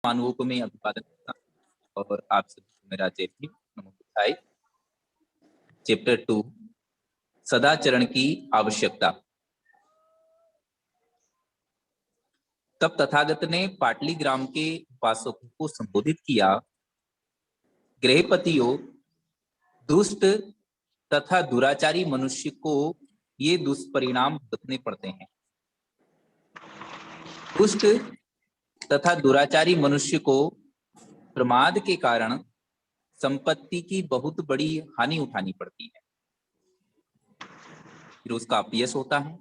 मानवों को मैं अभिवादन करता हूँ और आप सभी को मेरा जय भीम, नमो बुद्धाय। चैप्टर 2 सदाचरण की आवश्यकता। तब तथागत ने पाटली ग्राम के उपासकों को संबोधित किया, गृहपतियों, दुष्ट तथा दुराचारी मनुष्य को ये दुष्परिणाम भुगतने पड़ते हैं। दुष्ट तथा दुराचारी मनुष्य को प्रमाद के कारण संपत्ति की बहुत बड़ी हानि उठानी पड़ती है, फिर उसका अपयश होता है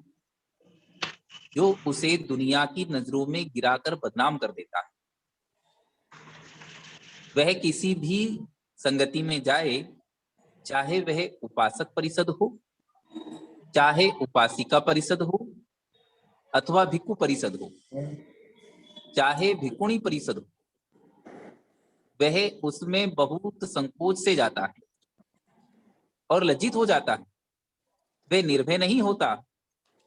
जो उसे दुनिया की नजरों में गिराकर बदनाम कर देता है। वह किसी भी संगति में जाए, चाहे वह उपासक परिषद हो, चाहे उपासिका परिषद हो, अथवा भिक्खु परिषद हो, चाहे भिक्खुणी परिषद हो, वह उसमें बहुत संकोच से जाता है और लज्जित हो जाता है। वह निर्भय नहीं होता।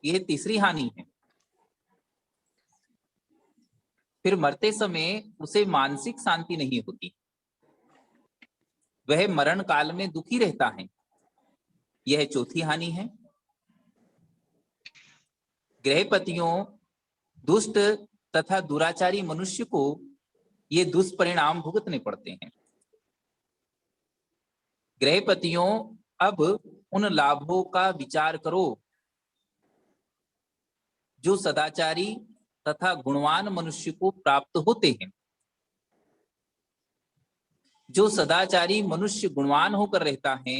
यह तीसरी हानि है। फिर मरते समय उसे मानसिक शांति नहीं होती। वह मरण काल में दुखी रहता है। यह चौथी हानि है। गृहपतियों, दुष्ट तथा दुराचारी मनुष्य को ये दुष्परिणाम भुगतने पड़ते हैं। गृहपतियों, अब उन लाभों का विचार करो जो सदाचारी तथा गुणवान मनुष्य को प्राप्त होते हैं। जो सदाचारी मनुष्य गुणवान होकर रहता है,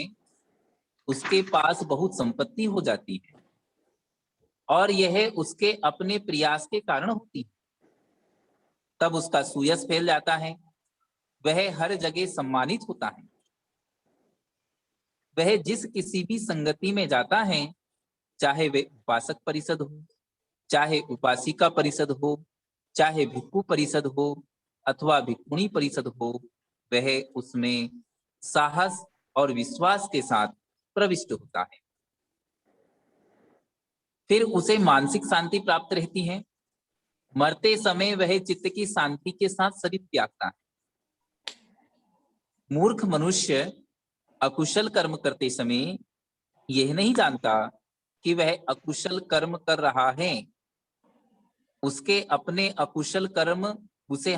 उसके पास बहुत संपत्ति हो जाती है और यह उसके अपने प्रयास के कारण होती है। तब उसका सुयश फैल जाता है। वह हर जगह सम्मानित होता है। वह जिस किसी भी संगति में जाता है, चाहे वे उपासक परिषद हो, चाहे उपासिका परिषद हो, चाहे भिक्खु परिषद हो अथवा भिक्खुणी परिषद हो, वह उसमें साहस और विश्वास के साथ प्रविष्ट होता है। फिर उसे मानसिक शांति प्राप्त रहती है। मरते समय वह चित्त की शांति के साथ शरीर त्यागता है। मूर्ख मनुष्य अकुशल कर्म करते समय यह नहीं जानता कि वह अकुशल कर्म कर रहा है। उसके अपने अकुशल कर्म उसे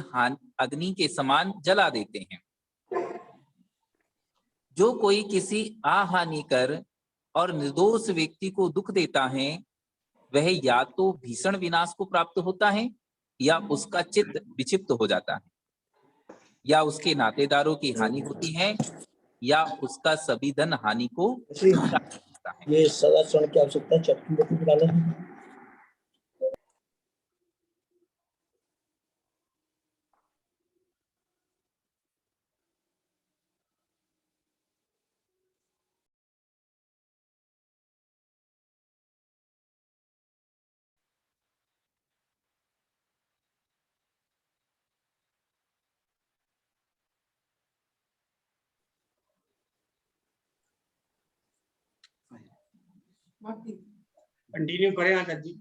अग्नि के समान जला देते हैं। जो कोई किसी अहानिकर और निर्दोष व्यक्ति को दुख देता है, वह या तो भीषण विनाश को प्राप्त होता है, या उसका चित्त विक्षिप्त हो जाता है, या उसके नातेदारों की हानि होती है, या उसका सभी धन हानि को प्राप्त होता है। ये सदाचरण की आवश्यकता चैप्टर कंटिन्यू करें आचार्य जी।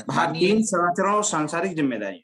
माननीय सदाचरण और सांसारिक जिम्मेदारी।